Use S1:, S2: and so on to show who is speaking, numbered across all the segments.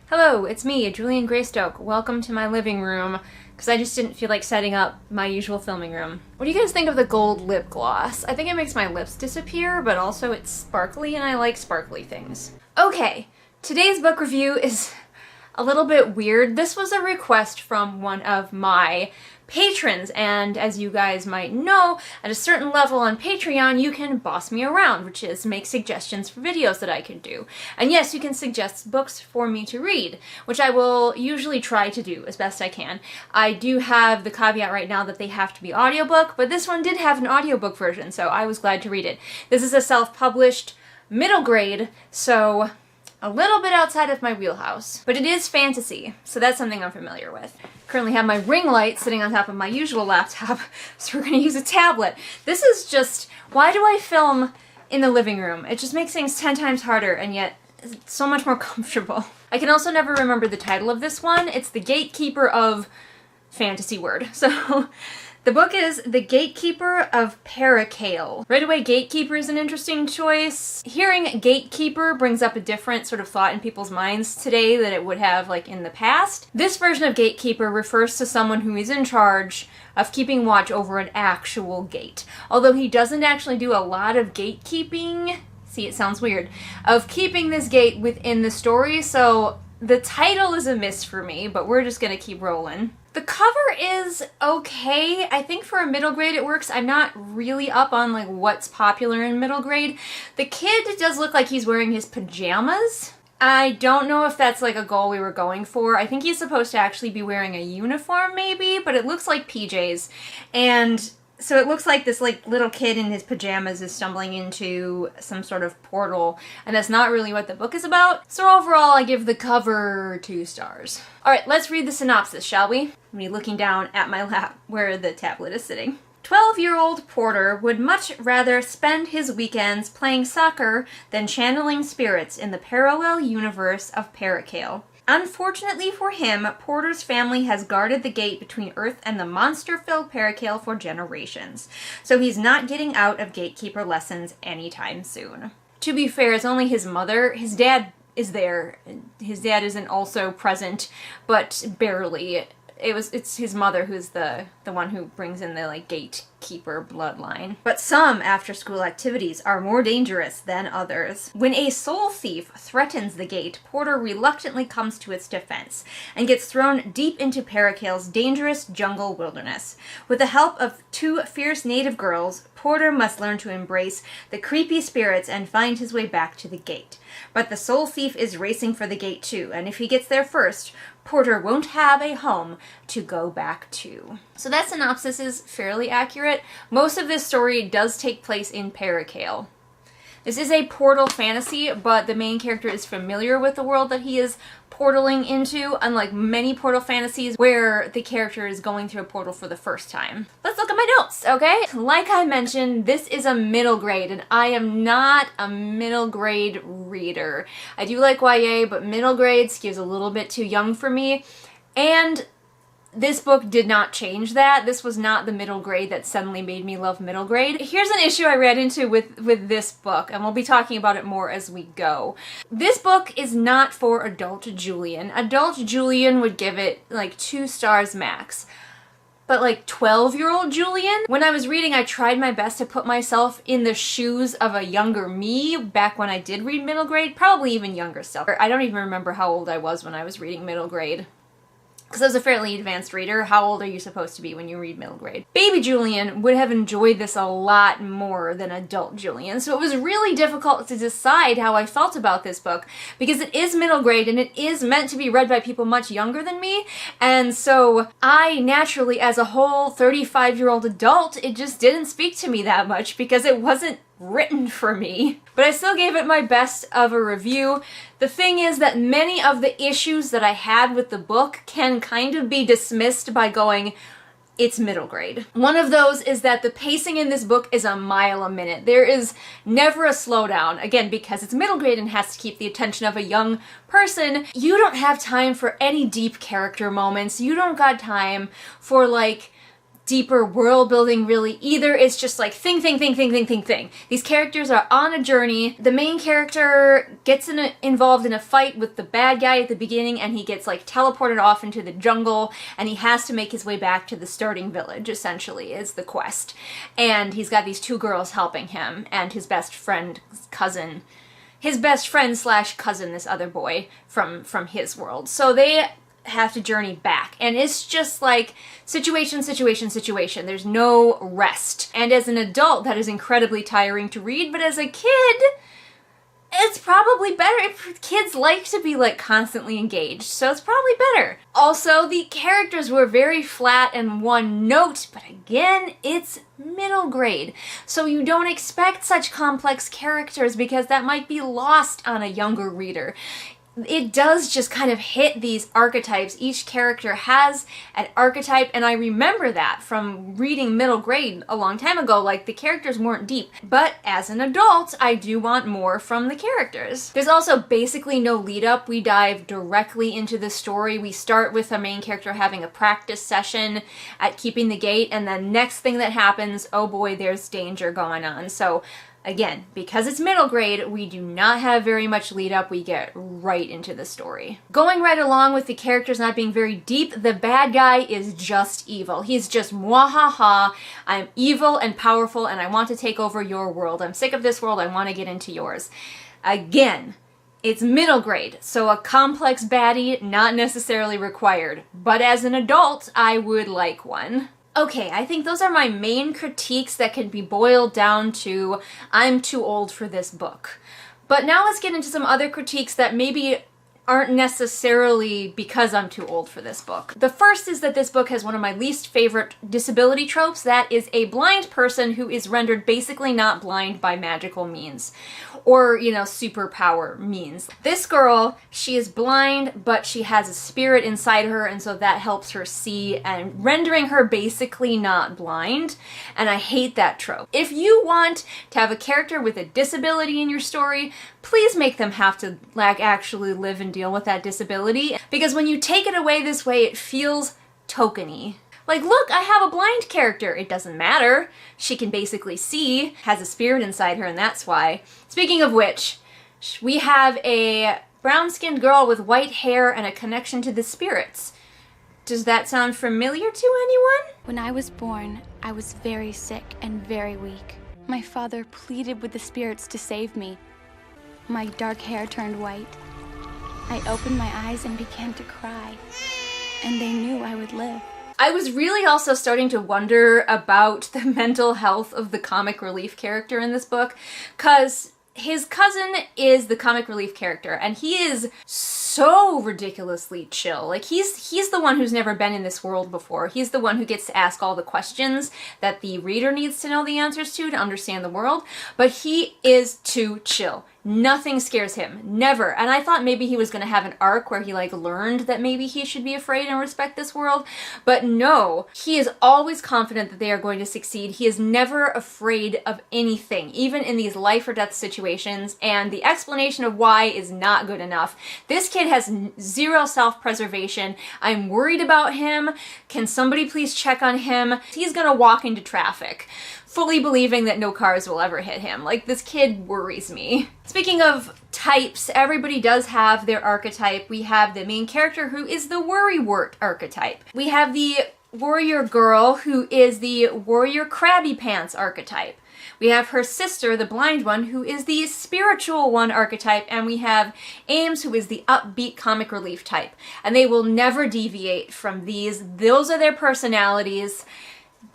S1: Hello, it's me, Julian Greystoke. Welcome to my living room, because I just didn't feel like setting up my usual filming room. What do you guys think of the gold lip gloss? I think it makes my lips disappear, but also it's sparkly and I like sparkly things. Okay, today's book review is a little bit weird. This was a request from one of my patrons, and as you guys might know, at a certain level on Patreon, you can boss me around, which is make suggestions for videos that I can do. And yes, you can suggest books for me to read, which I will usually try to do as best I can. I do have the caveat right now that they have to be audiobook, but this one did have an audiobook version, so I was glad to read it. This is a self-published middle grade, so a little bit outside of my wheelhouse, but it is fantasy, so that's something I'm familiar with. Currently have my ring light sitting on top of my usual laptop, so we're gonna use a tablet. This is just, why do I film in the living room? It just makes things 10 times harder, and yet it's so much more comfortable. I can also never remember the title of this one. It's The Gatekeeper of Fantasy Word. So the book is The Gatekeeper of Pericael. Right away, gatekeeper is an interesting choice. Hearing gatekeeper brings up a different sort of thought in people's minds today that it would have like in the past. This version of gatekeeper refers to someone who is in charge of keeping watch over an actual gate. Although he doesn't actually do a lot of gatekeeping, see, it sounds weird, of keeping this gate within the story, so the title is a miss for me, but we're just gonna keep rolling. The cover is okay. I think for a middle grade it works. I'm not really up on like what's popular in middle grade. The kid does look like he's wearing his pajamas. I don't know if that's like a goal we were going for. I think he's supposed to actually be wearing a uniform maybe, but it looks like PJs. And so it looks like this like little kid in his pajamas is stumbling into some sort of portal, and that's not really what the book is about. So overall, I give the cover 2 stars. All right, let's read the synopsis, shall we? Me looking down at my lap where the tablet is sitting. 12-year-old Porter would much rather spend his weekends playing soccer than channeling spirits in the parallel universe of Pericael. Unfortunately for him, Porter's family has guarded the gate between Earth and the monster-filled Pericael for generations, so he's not getting out of gatekeeper lessons anytime soon. To be fair, it's only his mother. His dad is there. His dad isn't also present, but barely. It's his mother who's the one who brings in the like gatekeeper bloodline. But some after-school activities are more dangerous than others. When a soul thief threatens the gate, Porter reluctantly comes to its defense and gets thrown deep into Pericael's dangerous jungle wilderness. With the help of 2 fierce native girls, Porter must learn to embrace the creepy spirits and find his way back to the gate. But the soul thief is racing for the gate too, and if he gets there first, Porter won't have a home to go back to. So that synopsis is fairly accurate. Most of this story does take place in Pericael. This is a portal fantasy, but the main character is familiar with the world that he is portaling into, unlike many portal fantasies where the character is going through a portal for the first time. Let's look at my notes, okay? Like I mentioned, this is a middle grade, and I am not a middle grade reader. I do like YA, but middle grade skews a little bit too young for me, and this book did not change that. This was not the middle grade that suddenly made me love middle grade. Here's an issue I ran into with this book, and we'll be talking about it more as we go. This book is not for adult Julian. Adult Julian would give it like 2 stars max. But like 12-year-old Julian? When I was reading, I tried my best to put myself in the shoes of a younger me back when I did read middle grade, probably even younger still. I don't even remember how old I was when I was reading middle grade, because I was a fairly advanced reader. How old are you supposed to be when you read middle grade? Baby Julian would have enjoyed this a lot more than adult Julian, so it was really difficult to decide how I felt about this book, because it is middle grade and it is meant to be read by people much younger than me, and so I naturally, as a whole 35-year-old adult, it just didn't speak to me that much because it wasn't written for me. But I still gave it my best of a review. The thing is that many of the issues that I had with the book can kind of be dismissed by going, it's middle grade. One of those is that the pacing in this book is a mile a minute. There is never a slowdown. Again, because it's middle grade and has to keep the attention of a young person, you don't have time for any deep character moments. You don't got time for like deeper world building really either. It's just like thing. These characters are on a journey. The main character gets involved in a fight with the bad guy at the beginning, and he gets like teleported off into the jungle, and he has to make his way back to the starting village, essentially, is the quest. And he's got these two girls helping him, and his best friend cousin, this other boy from his world. So they have to journey back, and it's just like situation. There's no rest, and as an adult that is incredibly tiring to read, but as a kid it's probably better. Kids like to be like constantly engaged, so it's probably better. Also, the characters were very flat and one note, but again, it's middle grade, so you don't expect such complex characters because that might be lost on a younger reader. It does just kind of hit these archetypes. Each character has an archetype, and I remember that from reading middle grade a long time ago, like the characters weren't deep. But as an adult, I do want more from the characters. There's also basically no lead up. We dive directly into the story. We start with the main character having a practice session at keeping the gate, and then next thing that happens, oh boy, there's danger going on. So again, because it's middle grade, we do not have very much lead up. We get right into the story. Going right along with the characters not being very deep, the bad guy is just evil. He's just mwahaha, I'm evil and powerful and I want to take over your world. I'm sick of this world, I want to get into yours. Again, it's middle grade, so a complex baddie not necessarily required. But as an adult, I would like one. Okay, I think those are my main critiques that can be boiled down to I'm too old for this book. But now let's get into some other critiques that maybe aren't necessarily because I'm too old for this book. The first is that this book has one of my least favorite disability tropes. That is a blind person who is rendered basically not blind by magical means. Or, you know, superpower means. This girl, she is blind, but she has a spirit inside her, and so that helps her see, and rendering her basically not blind. And I hate that trope. If you want to have a character with a disability in your story, please make them have to, like, actually live and deal with that disability. Because when you take it away this way, it feels tokeny. Like, look, I have a blind character. It doesn't matter. She can basically see, has a spirit inside her, and that's why. Speaking of which, we have a brown-skinned girl with white hair and a connection to the spirits. Does that sound familiar to anyone?
S2: When I was born, I was very sick and very weak. My father pleaded with the spirits to save me. My dark hair turned white. I opened my eyes and began to cry, and they knew I would live.
S1: I was really also starting to wonder about the mental health of the comic relief character in this book, because his cousin is the comic relief character, and he is so ridiculously chill. Like, he's the one who's never been in this world before. He's the one who gets to ask all the questions that the reader needs to know the answers to understand the world, but he is too chill. Nothing scares him. Never. And I thought maybe he was going to have an arc where he, like, learned that maybe he should be afraid and respect this world. But no. He is always confident that they are going to succeed. He is never afraid of anything, even in these life or death situations. And the explanation of why is not good enough. This kid has zero self-preservation. I'm worried about him. Can somebody please check on him? He's going to walk into traffic, fully believing that no cars will ever hit him. Like, this kid worries me. Speaking of types, everybody does have their archetype. We have the main character who is the worrywart archetype. We have the warrior girl who is the warrior crabby pants archetype. We have her sister, the blind one, who is the spiritual one archetype, and we have Ames, who is the upbeat comic relief type. And they will never deviate from these. Those are their personalities.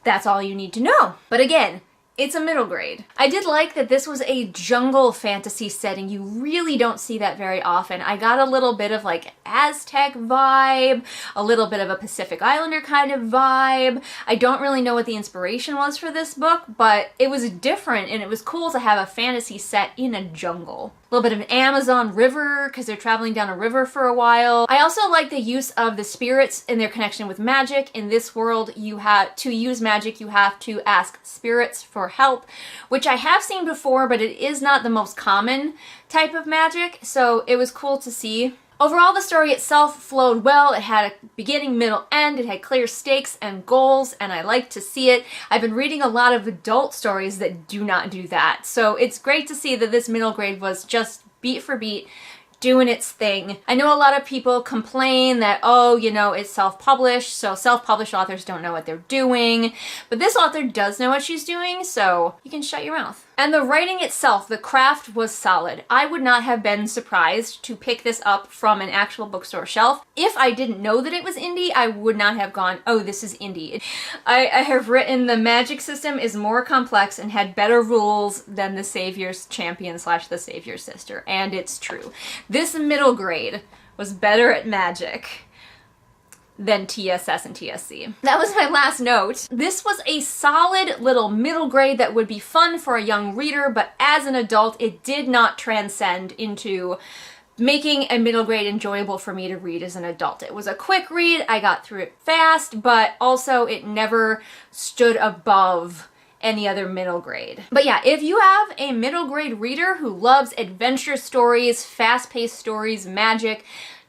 S1: That's all you need to know. But again, it's a middle grade. I did like that this was a jungle fantasy setting. You really don't see that very often. I got a little bit of like Aztec vibe, a little bit of a Pacific Islander kind of vibe. I don't really know what the inspiration was for this book, but it was different and it was cool to have a fantasy set in a jungle. A little bit of an Amazon river because they're traveling down a river for a while. I also like the use of the spirits in their connection with magic. In this world, you have to use magic, you have to ask spirits for help, which I have seen before, but it is not the most common type of magic, so it was cool to see. Overall, the story itself flowed well. It had a beginning, middle, end. It had clear stakes and goals, and I like to see it. I've been reading a lot of adult stories that do not do that, so it's great to see that this middle grade was just beat for beat doing its thing. I know a lot of people complain that, oh, you know, it's self-published, so self-published authors don't know what they're doing, but this author does know what she's doing, so you can shut your mouth. And the writing itself, the craft was solid. I would not have been surprised to pick this up from an actual bookstore shelf. If I didn't know that it was indie, I would not have gone, oh, this is indie. I have written the magic system is more complex and had better rules than the Savior's Champion / the Savior's Sister, and it's true. This middle grade was better at magic than TSS and TSC. That was my last note. This was a solid little middle grade that would be fun for a young reader, but as an adult, it did not transcend into making a middle grade enjoyable for me to read as an adult. It was a quick read, I got through it fast, but also it never stood above any other middle grade. But yeah, if you have a middle grade reader who loves adventure stories, fast-paced stories, magic,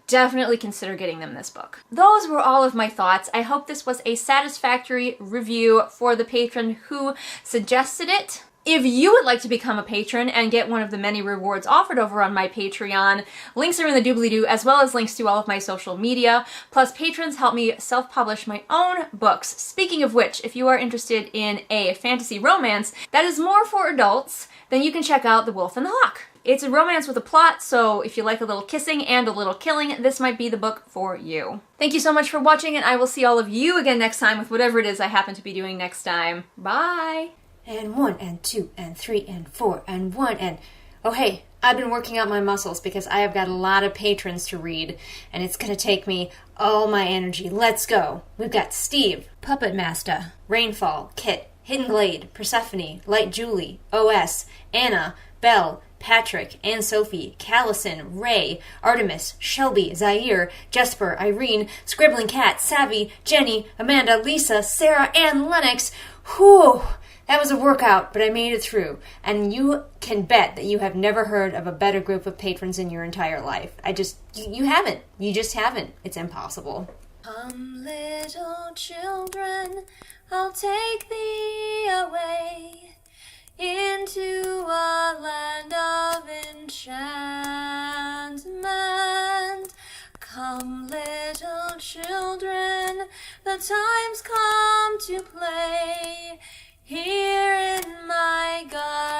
S1: definitely consider getting them this book. Those were all of my thoughts. I hope this was a satisfactory review for the patron who suggested it. If you would like to become a patron and get one of the many rewards offered over on my Patreon, links are in the doobly-doo, as well as links to all of my social media. Plus, patrons help me self-publish my own books. Speaking of which, if you are interested in a fantasy romance that is more for adults, then you can check out The Wolf and the Hawk. It's a romance with a plot, so if you like a little kissing and a little killing, this might be the book for you. Thank you so much for watching, and I will see all of you again next time with whatever it is I happen to be doing next time. Bye!
S3: And 1 and 2 and 3 and 4 and 1 and... Oh hey, I've been working out my muscles because I have got a lot of patrons to read, and it's gonna take me all my energy. Let's go! We've got Steve, Puppet Master, Rainfall, Kit, Hidden Glade, Persephone, Light Julie, OS, Anna, Belle, Patrick, Anne Sophie, Callison, Ray, Artemis, Shelby, Zaire, Jesper, Irene, Scribbling Cat, Savvy, Jenny, Amanda, Lisa, Sarah, and Lennox. Whew! That was a workout, but I made it through. And you can bet that you have never heard of a better group of patrons in your entire life. You haven't. You just haven't. It's impossible. Come, little children, I'll take thee away into a land of enchantment. Come, little children, the time's come to play here in my garden.